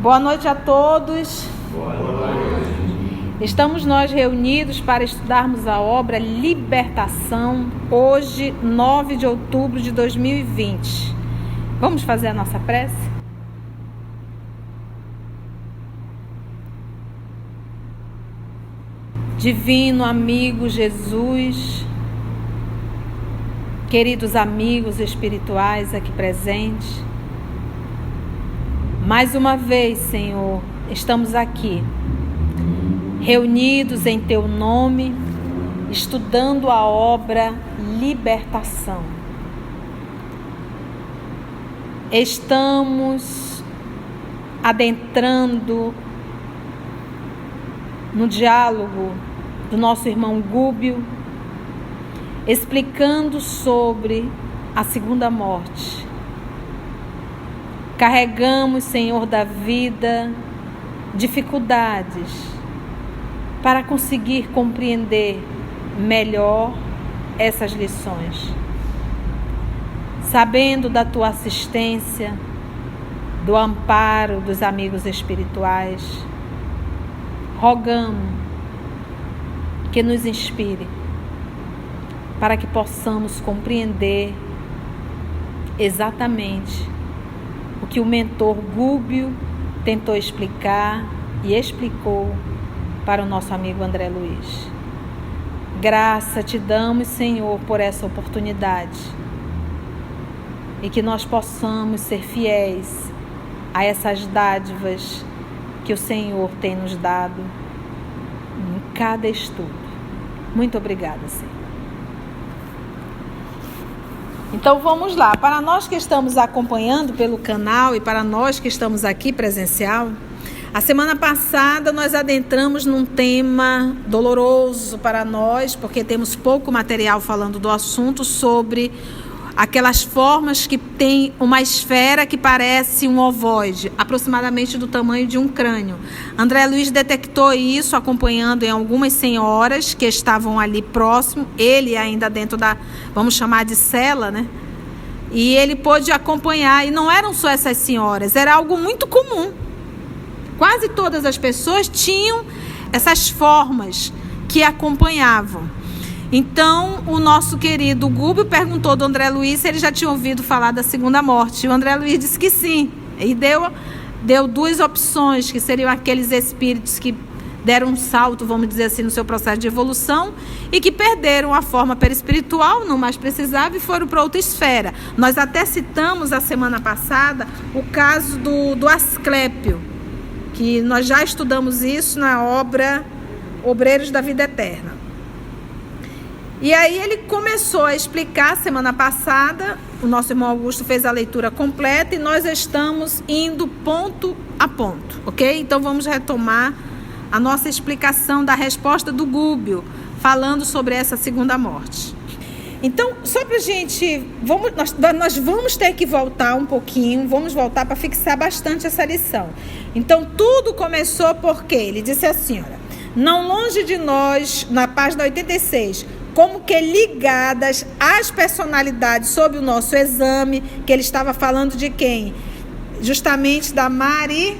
Boa noite a todos. Boa noite. Estamos nós reunidos para estudarmos a obra Libertação, hoje, 9 de outubro de 2020. Vamos fazer a nossa prece? Divino amigo Jesus, queridos amigos espirituais aqui presentes, mais uma vez, Senhor, estamos aqui, reunidos em Teu nome, estudando a obra Libertação. Estamos adentrando no diálogo do nosso irmão Gúbio, explicando sobre a segunda morte. Carregamos, Senhor da vida, dificuldades para conseguir compreender melhor essas lições. Sabendo da Tua assistência, do amparo dos amigos espirituais, rogamos que nos inspire para que possamos compreender exatamente o que o mentor Gúbio tentou explicar e explicou para o nosso amigo André Luiz. Graça te damos, Senhor, por essa oportunidade e que nós possamos ser fiéis a essas dádivas que o Senhor tem nos dado em cada estudo. Muito obrigada, Senhor. Então vamos lá, para nós que estamos acompanhando pelo canal e para nós que estamos aqui presencial, a semana passada nós adentramos num tema doloroso para nós, porque temos pouco material falando do assunto, sobre aquelas formas que tem uma esfera que parece um ovoide, aproximadamente do tamanho de um crânio. André Luiz detectou isso acompanhando em algumas senhoras que estavam ali próximo, ele ainda dentro da, vamos chamar de cela, né? E ele pôde acompanhar, e não eram só essas senhoras, era algo muito comum. Quase todas as pessoas tinham essas formas que acompanhavam. Então, o nosso querido Gúbio perguntou do André Luiz se ele já tinha ouvido falar da segunda morte. E o André Luiz disse que sim. E deu duas opções, que seriam aqueles espíritos que deram um salto, vamos dizer assim, no seu processo de evolução e que perderam a forma perispiritual, não mais precisavam e foram para outra esfera. Nós até citamos a semana passada o caso do Asclépio, que nós já estudamos isso na obra Obreiros da Vida Eterna. E aí ele começou a explicar semana passada, o nosso irmão Augusto fez a leitura completa e nós estamos indo ponto a ponto, ok? Então vamos retomar a nossa explicação da resposta do Gúbio, falando sobre essa segunda morte. Então, só para a gente, nós vamos ter que voltar um pouquinho, vamos voltar para fixar bastante essa lição. Então tudo começou porque ele disse assim, olha, não longe de nós, na página 86, como que ligadas às personalidades sob o nosso exame, que ele estava falando de quem? Justamente da Marina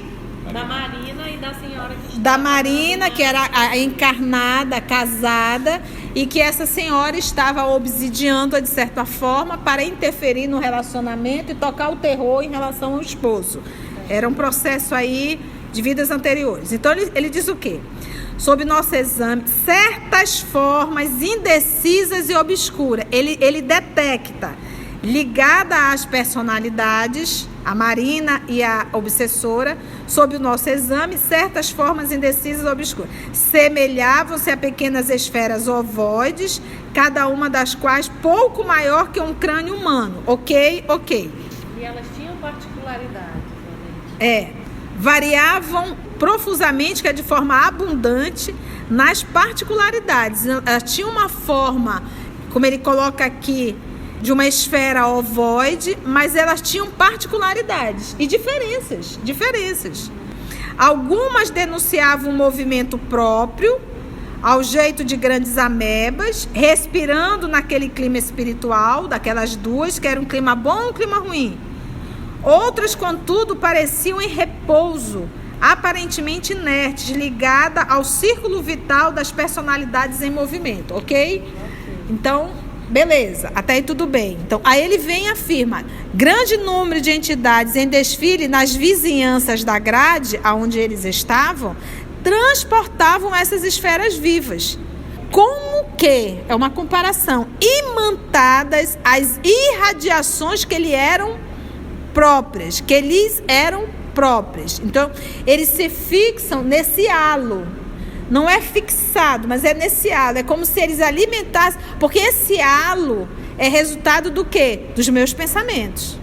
e da senhora que da Marina, que era a encarnada, casada, e que essa senhora estava obsidiando-a de certa forma para interferir no relacionamento e tocar o terror em relação ao esposo. Era um processo aí de vidas anteriores. Então ele diz o quê? Sob nosso exame, certas formas indecisas e obscuras. Ele detecta, ligada às personalidades, a Marina e a obsessora, sob o nosso exame, certas formas indecisas e obscuras. Semelhavam-se a pequenas esferas ovoides, cada uma das quais pouco maior que um crânio humano. Ok? E elas tinham particularidades. Variavam profusamente, que é de forma abundante, nas particularidades. Elas tinham uma forma, como ele coloca aqui, de uma esfera ovoide, mas elas tinham particularidades e diferenças. Algumas denunciavam um movimento próprio, ao jeito de grandes amebas, respirando naquele clima espiritual, daquelas duas, que era um clima bom ou um clima ruim. Outras, contudo, pareciam em repouso, aparentemente inertes, ligada ao círculo vital das personalidades em movimento, ok? Então, beleza, até aí tudo bem. Então, aí ele vem e afirma: grande número de entidades em desfile nas vizinhanças da grade, aonde eles estavam, transportavam essas esferas vivas, como que, é uma comparação, imantadas as irradiações que lhes eram próprias, Então, eles se fixam nesse halo. Não é fixado, mas é nesse halo. É como se eles alimentassem, porque esse halo é resultado do quê? Dos meus pensamentos.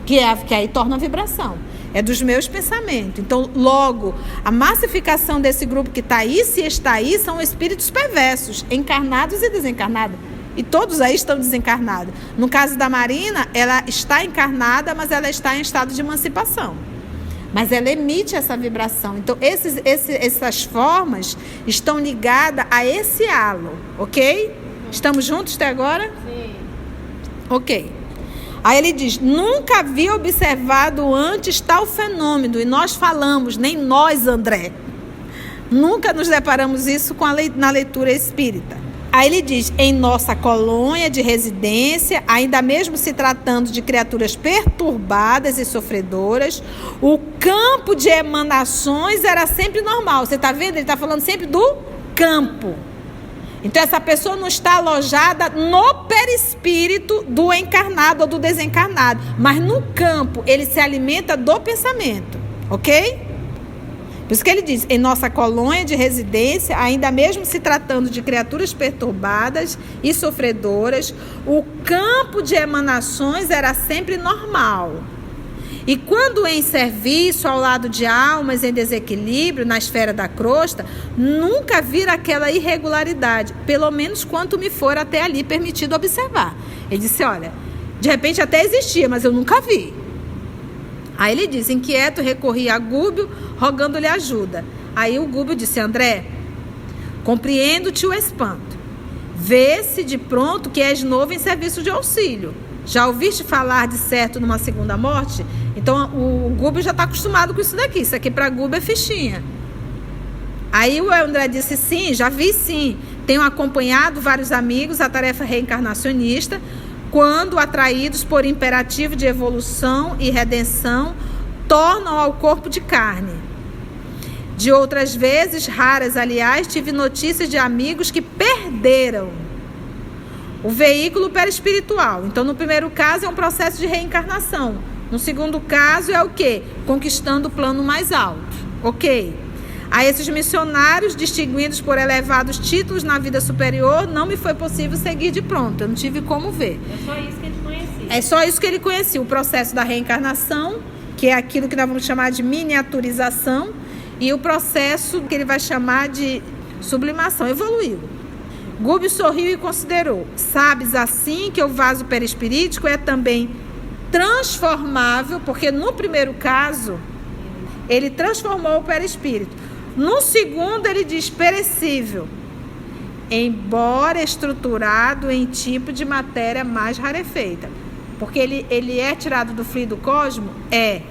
Que aí torna a vibração. É dos meus pensamentos. Então, logo, a massificação desse grupo que está aí, se está aí, são espíritos perversos, encarnados e desencarnados. E todos aí estão desencarnados. No caso da Marina, ela está encarnada, mas ela está em estado de emancipação. Mas ela emite essa vibração. Então, essas formas estão ligadas a esse halo, ok? Estamos juntos até agora? Sim. Ok. Aí ele diz: nunca havia observado antes tal fenômeno. E nós falamos, nem nós, André. Nunca nos deparamos isso na leitura espírita. Aí ele diz: em nossa colônia de residência, ainda mesmo se tratando de criaturas perturbadas e sofredoras, o campo de emanações era sempre normal. Você está vendo? Ele está falando sempre do campo. Então, essa pessoa não está alojada no perispírito do encarnado ou do desencarnado, mas no campo, ele se alimenta do pensamento, ok? Por isso que ele diz: em nossa colônia de residência, ainda mesmo se tratando de criaturas perturbadas e sofredoras, o campo de emanações era sempre normal. E quando em serviço ao lado de almas em desequilíbrio na esfera da crosta, nunca vira aquela irregularidade, pelo menos quanto me for até ali permitido observar. Ele disse: olha, de repente até existia, mas eu nunca vi. Aí ele diz: inquieto, recorri a Gúbio, rogando-lhe ajuda. Aí o Gúbio disse: André, compreendo-te o espanto. Vê-se de pronto que és novo em serviço de auxílio. Já ouviste falar de certo numa segunda morte? Então o Gúbio já está acostumado com isso daqui. Isso aqui para Gúbio é fichinha. Aí o André disse: sim, já vi sim. Tenho acompanhado vários amigos a tarefa reencarnacionista, quando atraídos por imperativo de evolução e redenção, tornam ao corpo de carne. De outras vezes, raras aliás, tive notícias de amigos que perderam o veículo perispiritual. Então, no primeiro caso, é um processo de reencarnação. No segundo caso, é o quê? Conquistando o plano mais alto. Ok. A esses missionários, distinguidos por elevados títulos na vida superior, não me foi possível seguir de pronto. Eu não tive como ver. É só isso que ele conhecia. É só isso que ele conhecia. O processo da reencarnação, que é aquilo que nós vamos chamar de miniaturização, e o processo que ele vai chamar de sublimação. Evoluiu. Gúbio sorriu e considerou: sabes assim que o vaso perispirítico é também transformável, porque no primeiro caso ele transformou o perispírito. No segundo ele diz perecível, embora estruturado em tipo de matéria mais rarefeita. Porque ele é tirado do fluido cosmo? É,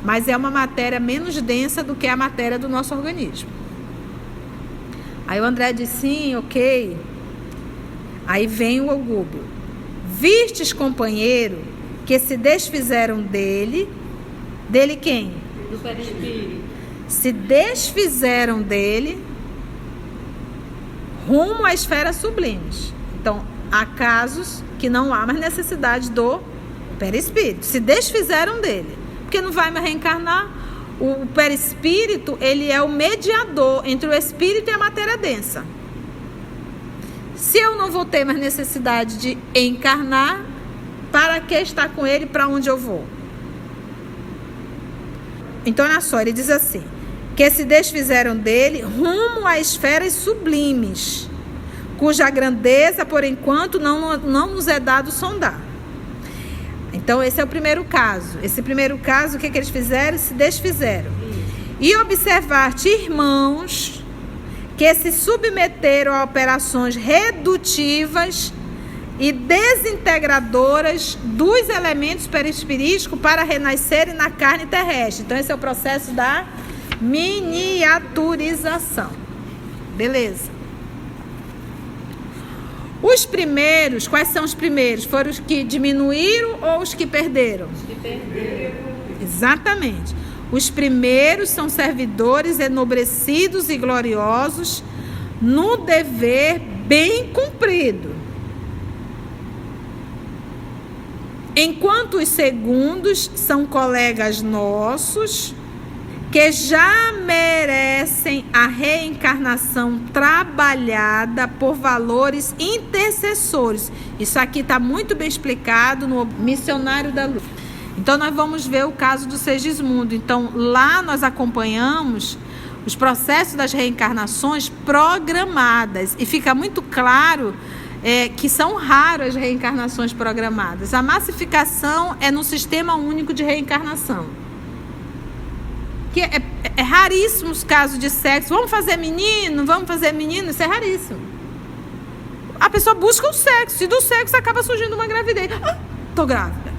mas é uma matéria menos densa do que a matéria do nosso organismo. Aí o André diz: sim, ok. Aí vem o Gúbio: vistes, companheiro, que se desfizeram dele quem? Do perispírito. Se desfizeram dele rumo às esferas sublimes. Então, há casos que não há mais necessidade do perispírito. Se desfizeram dele, porque não vai mais reencarnar. O perispírito, ele é o mediador entre o espírito e a matéria densa. Se eu não vou ter mais necessidade de encarnar, para que estar com ele? Para onde eu vou? Então, olha só, ele diz assim: que se desfizeram dele rumo a esferas sublimes, cuja grandeza, por enquanto, não nos é dado sondar. Então, esse é o primeiro caso. Esse primeiro caso, o que eles fizeram? Se desfizeram. E observar-te, irmãos, que se submeteram a operações redutivas e desintegradoras dos elementos perispiríticos para renascerem na carne terrestre. Então, esse é o processo da miniaturização. Beleza. Os primeiros, quais são os primeiros? Foram os que diminuíram ou os que perderam? Os que perderam. Exatamente. Os primeiros são servidores enobrecidos e gloriosos no dever bem cumprido. Enquanto os segundos são colegas nossos que já merecem a reencarnação trabalhada por valores intercessores. Isso aqui está muito bem explicado no Missionário da Luz. Então, nós vamos ver o caso do Segismundo. Então, lá nós acompanhamos os processos das reencarnações programadas. E fica muito claro que são raras as reencarnações programadas. A massificação é no Sistema Único de Reencarnação. Que é raríssimo os casos de sexo. Vamos fazer menino, isso é raríssimo. A pessoa busca o sexo, e do sexo acaba surgindo uma gravidez. Tô grávida.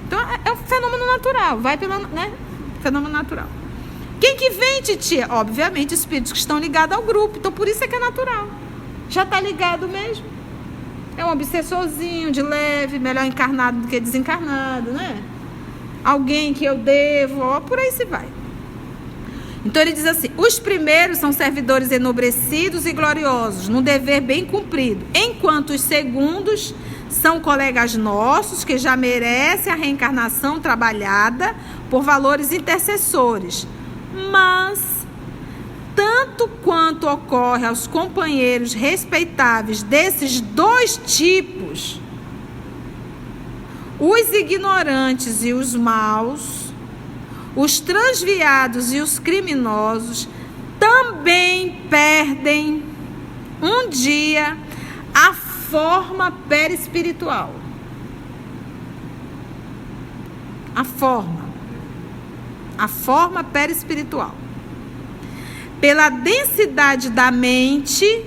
Então é um fenômeno natural, vai pela, né? Fenômeno natural. Quem que vem, titia? Obviamente, espíritos que estão ligados ao grupo. Então, por isso é que é natural. Já está ligado mesmo. É um obsessorzinho, de leve, melhor encarnado do que desencarnado, né? Alguém que eu devo, por aí se vai. Então ele diz assim: os primeiros são servidores enobrecidos e gloriosos, no dever bem cumprido, enquanto os segundos são colegas nossos que já merecem a reencarnação trabalhada por valores intercessores. Mas, tanto quanto ocorre aos companheiros respeitáveis desses dois tipos, os ignorantes e os maus, os transviados e os criminosos, também perdem um dia a forma perispiritual. A forma perispiritual. Pela densidade da mente.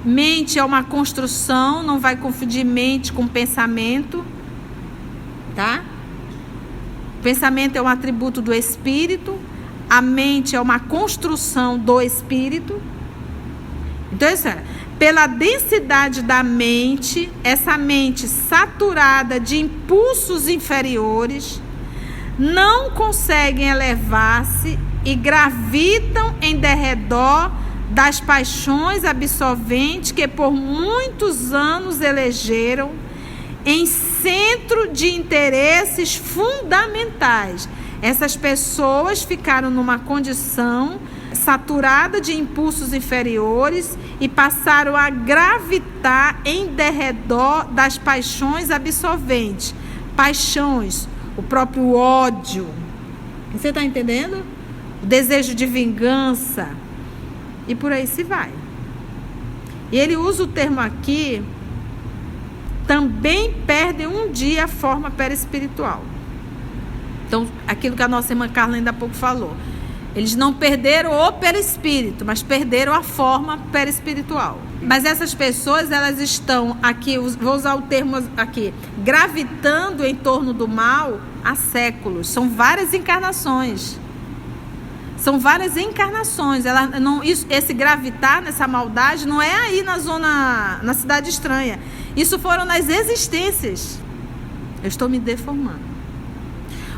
Mente é uma construção, não vai confundir mente com pensamento, tá? Pensamento é um atributo do espírito, a mente é uma construção do espírito. Então, isso é, pela densidade da mente, essa mente saturada de impulsos inferiores, não conseguem elevar-se e gravitam em derredor das paixões absorventes que por muitos anos elegeram em centro de interesses fundamentais. Essas pessoas ficaram numa condição saturada de impulsos inferiores e passaram a gravitar em derredor das paixões absorventes. Paixões, o próprio ódio. Você está entendendo? O desejo de vingança. E por aí se vai. E ele usa o termo aqui, também perdem um dia a forma perispiritual. Então, aquilo que a nossa irmã Carla ainda há pouco falou. Eles não perderam o perispírito, mas perderam a forma perispiritual. Mas essas pessoas, elas estão aqui, vou usar o termo aqui, gravitando em torno do mal há séculos. São várias encarnações. São várias encarnações. Esse gravitar nessa maldade não é aí na cidade estranha. Isso foram nas existências. Eu estou me deformando.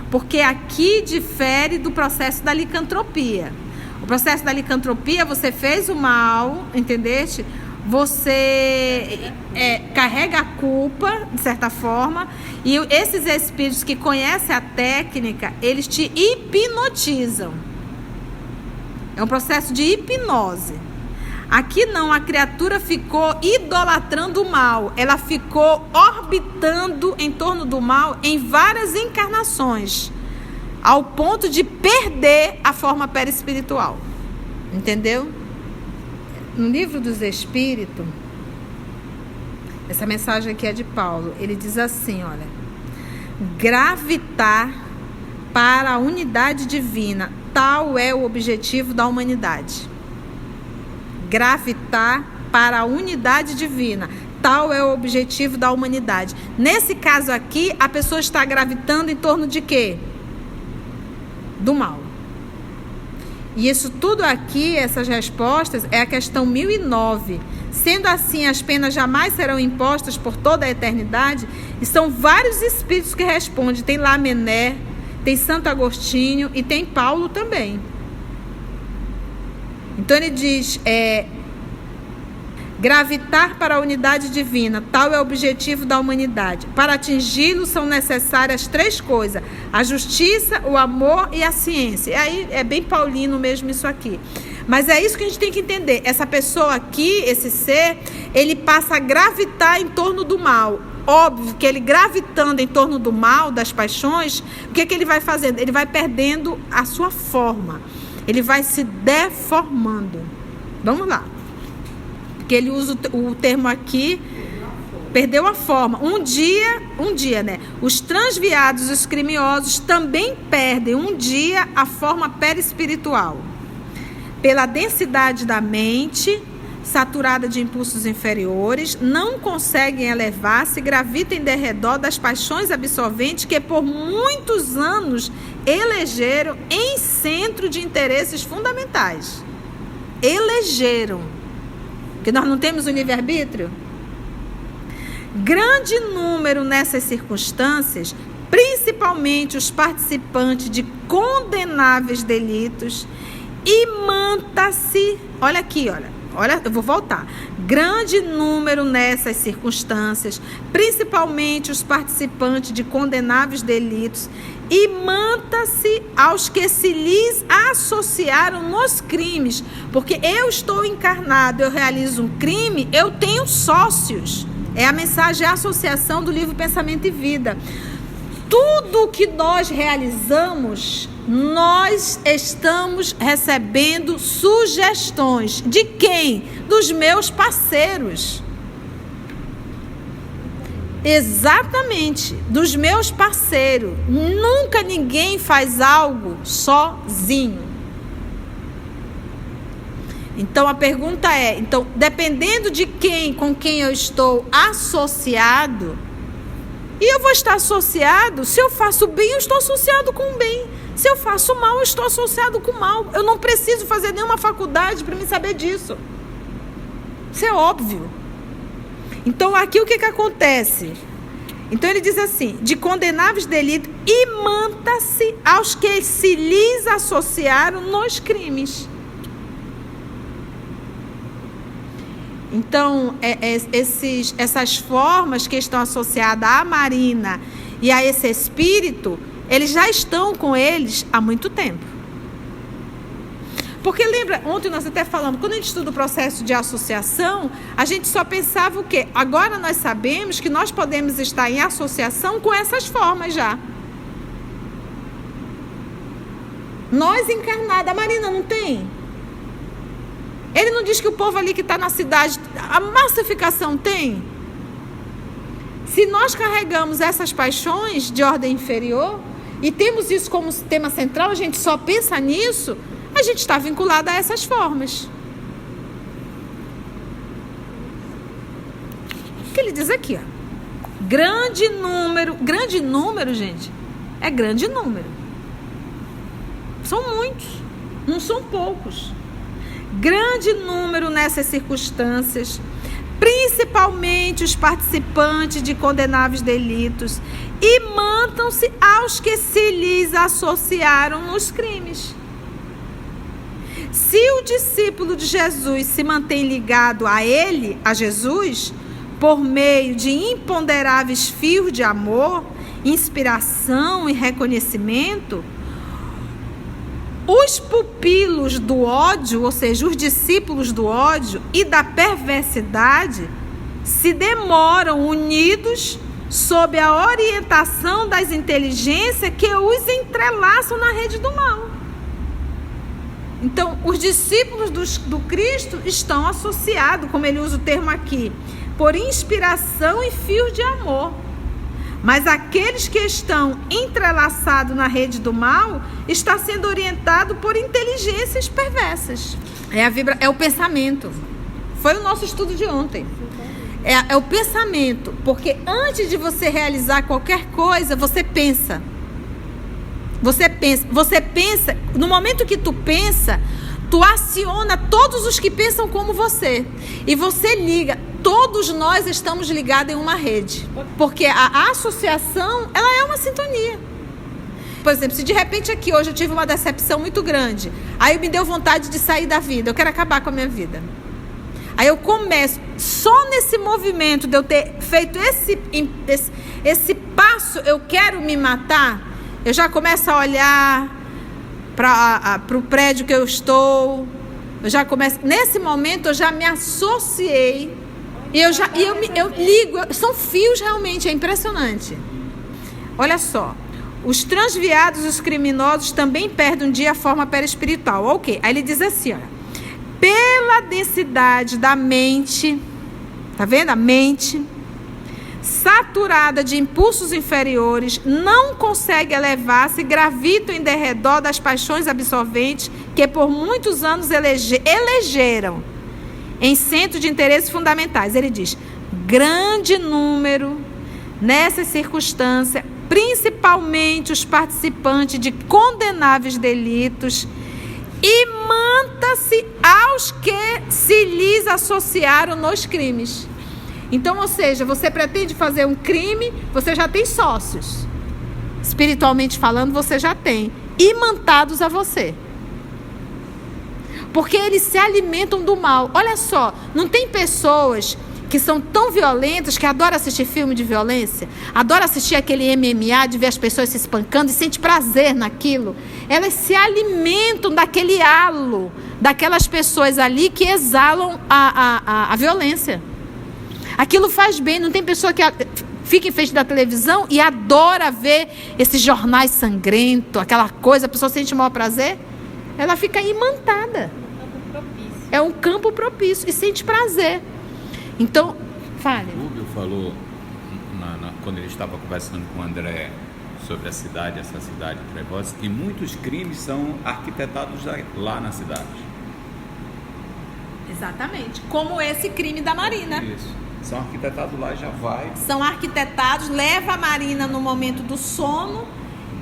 Porque aqui difere do processo da licantropia. O processo da licantropia, você fez o mal, entendeste? Você carrega a culpa, de certa forma, e esses espíritos que conhecem a técnica, eles te hipnotizam. É um processo de hipnose. Aqui não, a criatura ficou idolatrando o mal. Ela ficou orbitando em torno do mal em várias encarnações, ao ponto de perder a forma perispiritual. Entendeu? No Livro dos Espíritos, essa mensagem aqui é de Paulo. Ele diz assim, olha: gravitar para a unidade divina, tal é o objetivo da humanidade. Gravitar para a unidade divina. Tal é o objetivo da humanidade. Nesse caso aqui, a pessoa está gravitando em torno de quê? Do mal. E isso tudo aqui, essas respostas, é a questão 1009. Sendo assim, as penas jamais serão impostas por toda a eternidade. E são vários espíritos que respondem. Tem lá Mené, tem Santo Agostinho e tem Paulo também. Então ele diz, gravitar para a unidade divina, tal é o objetivo da humanidade. Para atingi-lo são necessárias 3 coisas: a justiça, o amor e a ciência. E aí é bem paulino mesmo isso aqui. Mas é isso que a gente tem que entender. Essa pessoa aqui, esse ser, ele passa a gravitar em torno do mal. Óbvio que ele gravitando em torno do mal, das paixões, o que ele vai fazendo? Ele vai perdendo a sua forma. Ele vai se deformando. Vamos lá. Porque ele usa o termo aqui, perdeu a forma. Um dia, né? Os transviados, os criminosos também perdem um dia a forma perispiritual. Pela densidade da mente, saturada de impulsos inferiores, não conseguem elevar-se, gravitam em derredor das paixões absorventes que por muitos anos elegeram em centro de interesses fundamentais. Elegeram. Porque nós não temos o livre-arbítrio? Grande número nessas circunstâncias, principalmente os participantes de condenáveis delitos, imanta-se, olha aqui, olha, eu vou voltar. Grande número nessas circunstâncias, principalmente os participantes de condenáveis delitos, imanta-se aos que se lhes associaram nos crimes. Porque eu estou encarnado, eu realizo um crime, eu tenho sócios. É a mensagem, a associação do livro Pensamento e Vida. Tudo que nós realizamos, nós estamos recebendo sugestões. De quem? Dos meus parceiros. Exatamente, dos meus parceiros. Nunca ninguém faz algo sozinho. Então a pergunta é, dependendo de quem, com quem eu estou associado, e eu vou estar associado, se eu faço bem, eu estou associado com o bem. Se eu faço mal, eu estou associado com o mal. Eu não preciso fazer nenhuma faculdade para me saber disso. Isso é óbvio. Então, aqui o que acontece? Então, ele diz assim, de condenáveis delitos, imanta-se aos que se lhes associaram nos crimes. Então, essas formas que estão associadas à Marina e a esse espírito, eles já estão com eles há muito tempo. Porque lembra, ontem nós até falamos, quando a gente estuda o processo de associação, a gente só pensava o quê? Agora nós sabemos que nós podemos estar em associação com essas formas já. Nós encarnados, a Marina não tem? Ele não diz que o povo ali que está na cidade, a massificação tem? Se nós carregamos essas paixões de ordem inferior e temos isso como tema central, a gente só pensa nisso, a gente está vinculado a essas formas. O que ele diz aqui, ó? Grande número, gente, é grande número. São muitos, não são poucos. Grande número nessas circunstâncias, principalmente os participantes de condenáveis delitos, imantam-se aos que se lhes associaram nos crimes. Se o discípulo de Jesus se mantém ligado a ele, a Jesus, por meio de imponderáveis fios de amor, inspiração e reconhecimento, os pupilos do ódio, ou seja, os discípulos do ódio e da perversidade, se demoram unidos sob a orientação das inteligências que os entrelaçam na rede do mal. Então, os discípulos do Cristo estão associados, como ele usa o termo aqui, por inspiração e fios de amor. Mas aqueles que estão entrelaçados na rede do mal está sendo orientado por inteligências perversas. É o pensamento. Foi o nosso estudo de ontem. É o pensamento. Porque antes de você realizar qualquer coisa, você pensa. Você pensa. No momento que tu pensa, tu aciona todos os que pensam como você. E você liga. Todos nós estamos ligados em uma rede. Porque a associação, ela é uma sintonia. Por exemplo, se de repente aqui hoje eu tive uma decepção muito grande, aí me deu vontade de sair da vida, eu quero acabar com a minha vida. Aí eu começo, só nesse movimento de eu ter feito esse passo, eu quero me matar, eu já começo a olhar para o prédio que eu estou, nesse momento eu já me associei, e eu ligo, são fios realmente, é impressionante. Olha só. Os transviados, os criminosos também perdem um dia a forma perispiritual. Ok. Aí ele diz assim, olha. Pela densidade da mente, tá vendo? A mente, saturada de impulsos inferiores, não consegue elevar-se, gravitam em derredor das paixões absorventes que por muitos anos elegeram em centros de interesses fundamentais. Ele diz, grande número, nessas circunstâncias, principalmente os participantes de condenáveis delitos, imanta-se aos que se lhes associaram nos crimes. Então, ou seja, você pretende fazer um crime, você já tem sócios. Espiritualmente falando, você já tem, imantados a você. Porque eles se alimentam do mal. Olha só, não tem pessoas que são tão violentas, que adoram assistir filme de violência, adoram assistir aquele MMA, de ver as pessoas se espancando e sente prazer naquilo. Elas se alimentam daquele halo, daquelas pessoas ali que exalam a violência. Aquilo faz bem. Não tem pessoa que fica em frente da televisão e adora ver esses jornais sangrentos, aquela coisa, a pessoa sente o maior prazer, ela fica imantada. É um campo propício e sente prazer. Então, fale. O Rubio falou, quando ele estava conversando com o André sobre essa cidade trevosa, que muitos crimes são arquitetados lá na cidade. Exatamente. Como esse crime da Marina. Isso. São arquitetados lá, já vai. São arquitetados, leva a Marina no momento do sono.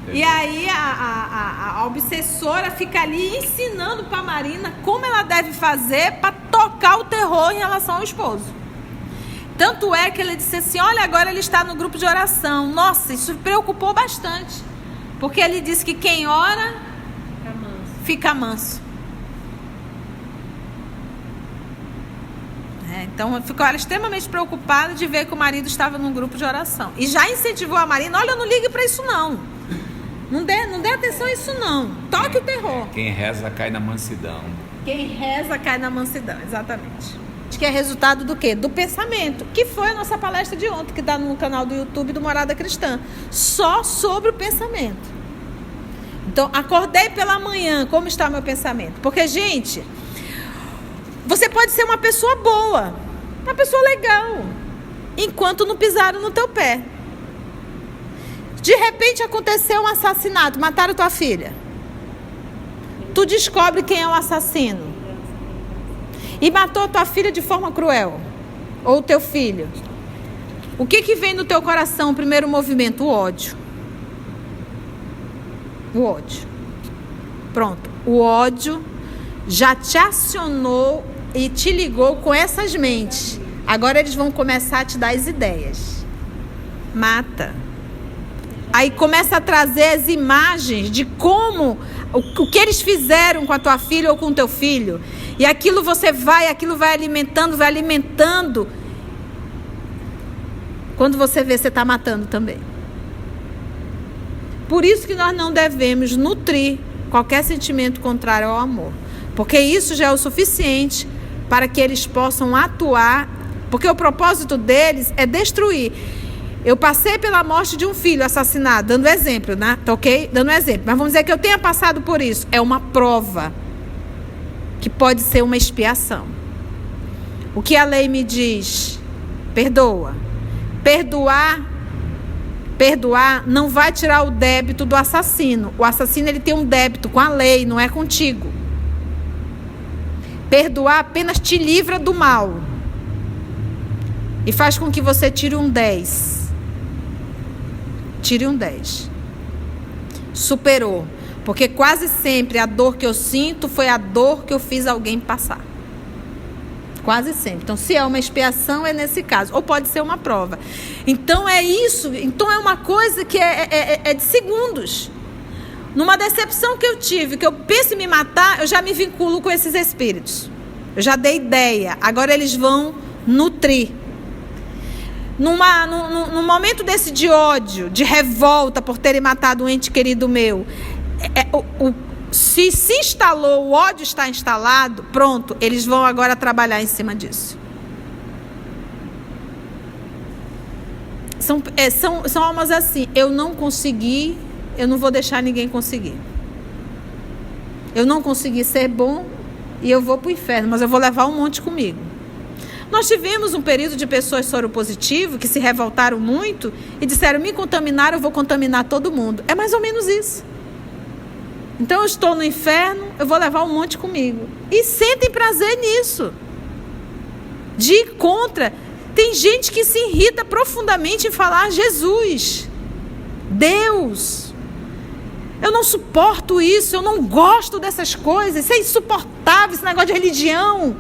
Entendi. E aí a obsessora fica ali ensinando para a Marina como ela deve fazer para tocar o terror em relação ao esposo. Tanto é que ele disse assim, olha, agora ele está no grupo de oração. Nossa, isso preocupou bastante. Porque ele disse que quem ora fica manso. Então eu ficou extremamente preocupada de ver que o marido estava num grupo de oração. E já incentivou a Marina, olha, não ligue para isso não. Não dê atenção a isso não. Toque o terror. Quem reza cai na mansidão. Quem reza cai na mansidão, exatamente. Que é resultado do quê? Do pensamento, que foi a nossa palestra de ontem, que está no canal do YouTube do Morada Cristã, só sobre o pensamento. Então, acordei pela manhã, como está meu pensamento? Porque, gente, você pode ser uma pessoa boa, uma pessoa legal, enquanto não pisaram no teu pé. De repente aconteceu um assassinato, mataram tua filha. Tu descobre quem é o assassino. E matou tua filha de forma cruel. Ou teu filho. O que vem no teu coração, o primeiro movimento? O ódio. O ódio. Pronto. O ódio já te acionou e te ligou com essas mentes. Agora eles vão começar a te dar as ideias. Mata. Aí começa a trazer as imagens de como, o que eles fizeram com a tua filha ou com o teu filho. E aquilo aquilo vai alimentando. Quando você vê, você está matando também. Por isso que nós não devemos nutrir qualquer sentimento contrário ao amor. Porque isso já é o suficiente para que eles possam atuar. Porque o propósito deles é destruir. Eu passei pela morte de um filho assassinado, dando exemplo, né? Tá ok? Dando exemplo. Mas vamos dizer que eu tenha passado por isso. É uma prova que pode ser uma expiação. O que a lei me diz? Perdoa. Perdoar não vai tirar o débito do assassino. O assassino, ele tem um débito com a lei, não é contigo. Perdoar apenas te livra do mal e faz com que você tire um 10. Tire um 10. Superou. Porque quase sempre a dor que eu sinto foi a dor que eu fiz alguém passar. Quase sempre. Então, se é uma expiação, é nesse caso. Ou pode ser uma prova. Então, é isso. Então, é uma coisa que é de segundos. Numa decepção que eu tive, que eu penso em me matar, eu já me vinculo com esses espíritos. Eu já dei ideia. Agora eles vão nutrir. Num momento desse de ódio, de revolta por terem matado um ente querido meu, se instalou, o ódio está instalado, pronto, eles vão agora trabalhar em cima disso. São almas assim, eu não consegui, eu não vou deixar ninguém conseguir. Eu não consegui ser bom e eu vou para o inferno, mas eu vou levar um monte comigo. Nós tivemos um período de pessoas soropositivas que se revoltaram muito e disseram, me contaminaram, eu vou contaminar todo mundo. É mais ou menos isso. Então eu estou no inferno, eu vou levar um monte comigo. E sentem prazer nisso. De ir contra. Tem gente que se irrita profundamente em falar Jesus, Deus. Eu não suporto isso, eu não gosto dessas coisas, isso é insuportável, esse negócio de religião.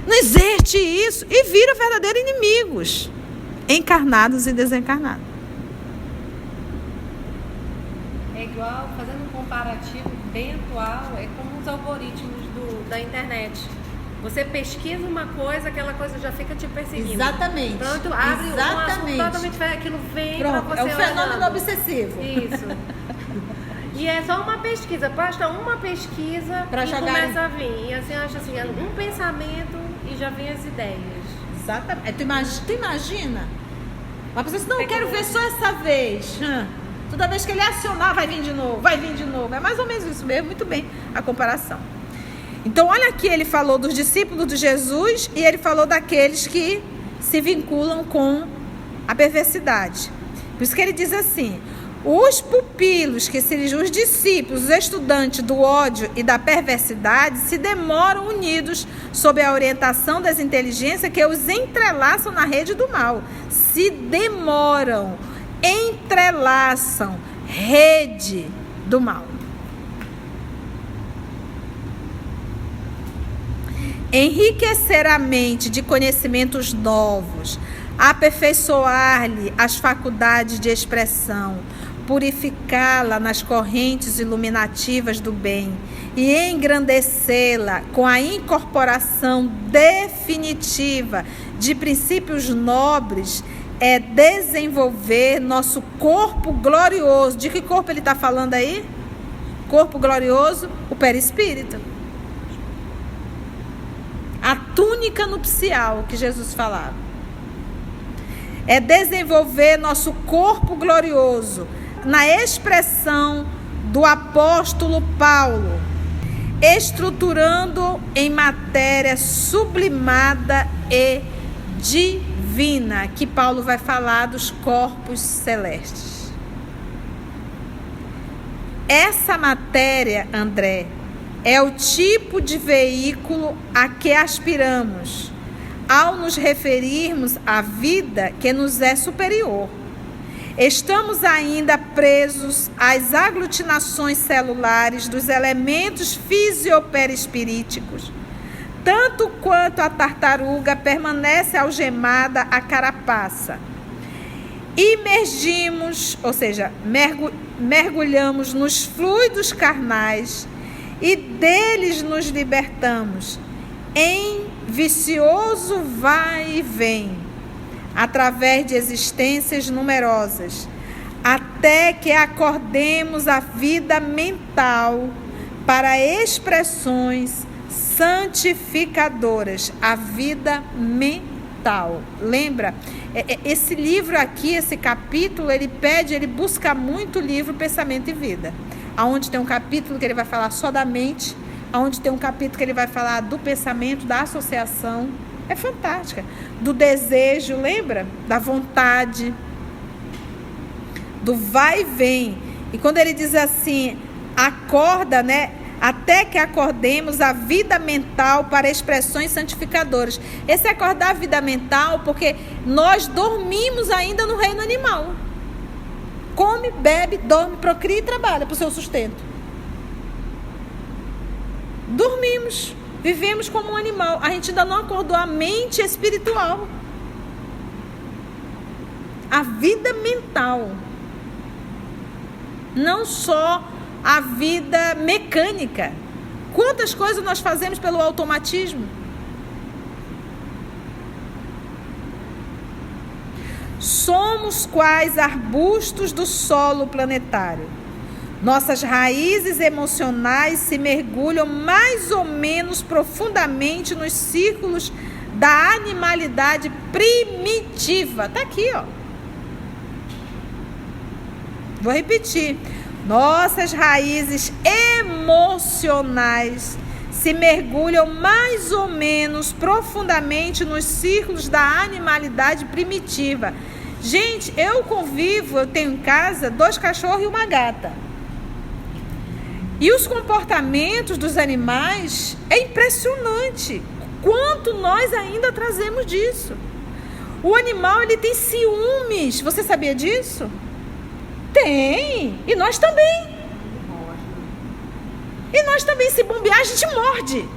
Não existe isso. E viram verdadeiros inimigos, encarnados e desencarnados. É igual, fazendo um comparativo bem atual, é como os algoritmos da internet. Você pesquisa uma coisa, aquela coisa já fica te perseguindo. Exatamente. Pronto, abre um assunto totalmente diferente, aquilo vem para você. É um fenômeno olhando. Obsessivo. Isso. E é só uma pesquisa, basta uma pesquisa pra e começa a vir. E assim, eu acho assim, um pensamento e já vem as ideias. Exatamente. Tu imagina? Uma pessoa assim, não, eu quero ver só essa vez. Toda vez que ele acionar, vai vir de novo, vai vir de novo. É mais ou menos isso mesmo, muito bem a comparação. Então, olha aqui, ele falou dos discípulos de Jesus e ele falou daqueles que se vinculam com a perversidade. Por isso que ele diz assim, os pupilos, os discípulos, os estudantes do ódio e da perversidade se demoram unidos sob a orientação das inteligências que os entrelaçam na rede do mal. Se demoram, entrelaçam, rede do mal. Enriquecer a mente de conhecimentos novos, aperfeiçoar-lhe as faculdades de expressão, purificá-la nas correntes iluminativas do bem e engrandecê-la com a incorporação definitiva de princípios nobres é desenvolver nosso corpo glorioso. De que corpo ele está falando aí? Corpo glorioso, o perispírito. A túnica nupcial que Jesus falava. É desenvolver nosso corpo glorioso na expressão do apóstolo Paulo, estruturando em matéria sublimada e divina, que Paulo vai falar dos corpos celestes. Essa matéria, André, é o tipo de veículo a que aspiramos ao nos referirmos à vida que nos é superior. Estamos ainda presos às aglutinações celulares dos elementos fisioperispiríticos, tanto quanto a tartaruga permanece algemada à carapaça. Imergimos, ou seja, mergulhamos nos fluidos carnais e deles nos libertamos em vicioso vai e vem, através de existências numerosas, até que acordemos a vida mental para expressões santificadoras, a vida mental. Lembra? Esse livro aqui, esse capítulo, ele busca muito o livro Pensamento e Vida. Onde tem um capítulo que ele vai falar só da mente, onde tem um capítulo que ele vai falar do pensamento, da associação. É fantástica. Do desejo, lembra? Da vontade, do vai e vem. E quando ele diz assim, acorda, né? até que acordemos a vida mental para expressões santificadoras. Esse é acordar a vida mental porque nós dormimos ainda no reino animal. Come, bebe, dorme, procria e trabalha para o seu sustento. Dormimos, vivemos como um animal. A gente ainda não acordou a mente espiritual. A vida mental. Não só a vida mecânica. Quantas coisas nós fazemos pelo automatismo? Somos quais arbustos do solo planetário. Nossas raízes emocionais se mergulham mais ou menos profundamente nos círculos da animalidade primitiva. Está aqui, ó. Vou repetir. Nossas raízes emocionais se mergulham mais ou menos profundamente nos círculos da animalidade primitiva. Gente, eu tenho em casa 2 cachorros e uma gata. E os comportamentos dos animais é impressionante. Quanto nós ainda trazemos disso. O animal, ele tem ciúmes. Você sabia disso? Tem. E nós também. E nós também, se bombear, a gente morde.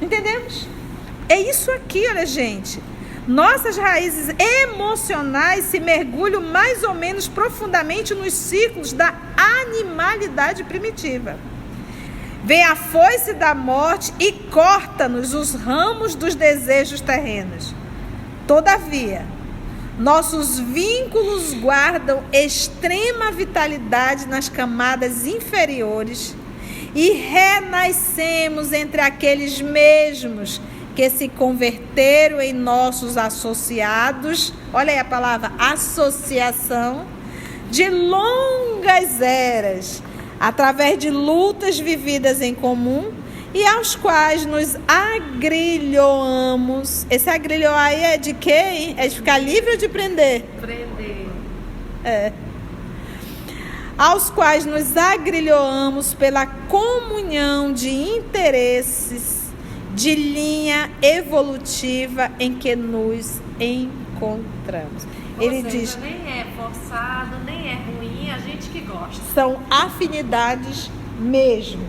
Entendemos? É isso aqui, olha, gente. Nossas raízes emocionais se mergulham mais ou menos profundamente nos círculos da animalidade primitiva. Vem a foice da morte e corta-nos os ramos dos desejos terrenos. Todavia, nossos vínculos guardam extrema vitalidade nas camadas inferiores e renascemos entre aqueles mesmos que se converteram em nossos associados. Olha aí a palavra associação, de longas eras, através de lutas vividas em comum e aos quais nos agrilhoamos. Esse agrilhoar aí é de quê, hein? É de ficar livre ou de prender? Prender. É. Aos quais nos agrilhoamos pela comunhão de interesses de linha evolutiva em que nos encontramos. Ele diz, nem é forçado, nem é ruim, a gente que gosta. São afinidades mesmo,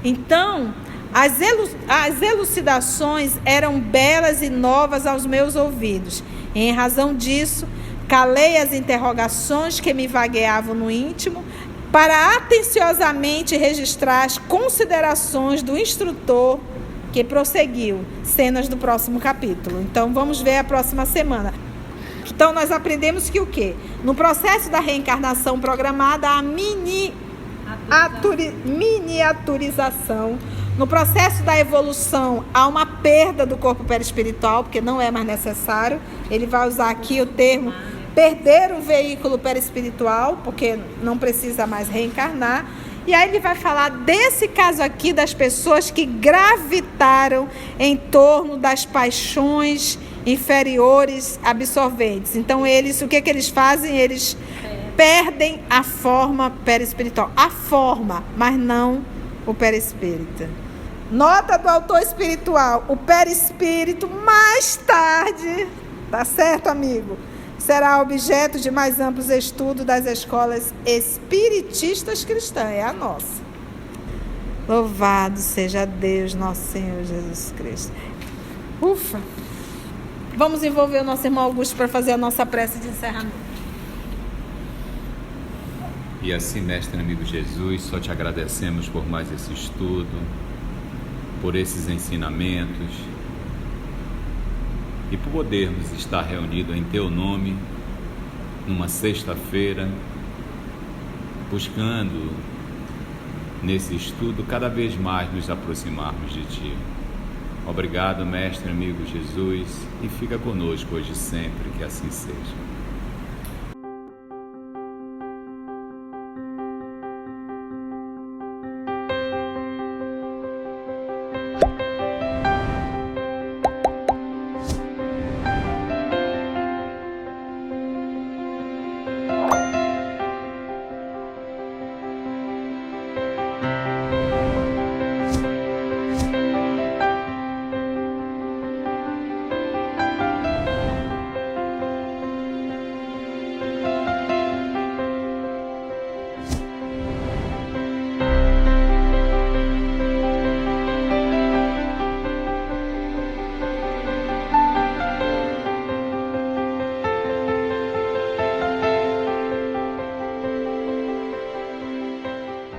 Então, as elucidações eram belas e novas aos meus ouvidos. Em razão disso, calei as interrogações que me vagueavam no íntimo para atenciosamente registrar as considerações do instrutor que prosseguiu, cenas do próximo capítulo. Então, vamos ver a próxima semana. Então, nós aprendemos que o quê? No processo da reencarnação programada, a miniaturização. No processo da evolução, há uma perda do corpo perispiritual, porque não é mais necessário. Ele vai usar aqui o termo perder o veículo perispiritual, porque não precisa mais reencarnar. E aí ele vai falar desse caso aqui das pessoas que gravitaram em torno das paixões inferiores absorventes. Então eles, o que eles fazem? Eles perdem a forma perispiritual. A forma, mas não o perispírito. Nota do autor espiritual: o perispírito mais tarde, tá certo, amigo? Será objeto de mais amplos estudos das escolas espiritistas cristãs. É a nossa. Louvado seja Deus, nosso Senhor Jesus Cristo. Ufa! Vamos envolver o nosso irmão Augusto para fazer a nossa prece de encerramento. E assim, mestre amigo Jesus, só te agradecemos por mais esse estudo, por esses ensinamentos, e por podermos estar reunidos em Teu nome, numa sexta-feira, buscando, nesse estudo, cada vez mais nos aproximarmos de Ti. Obrigado, mestre amigo Jesus, e fica conosco hoje e sempre, que assim seja.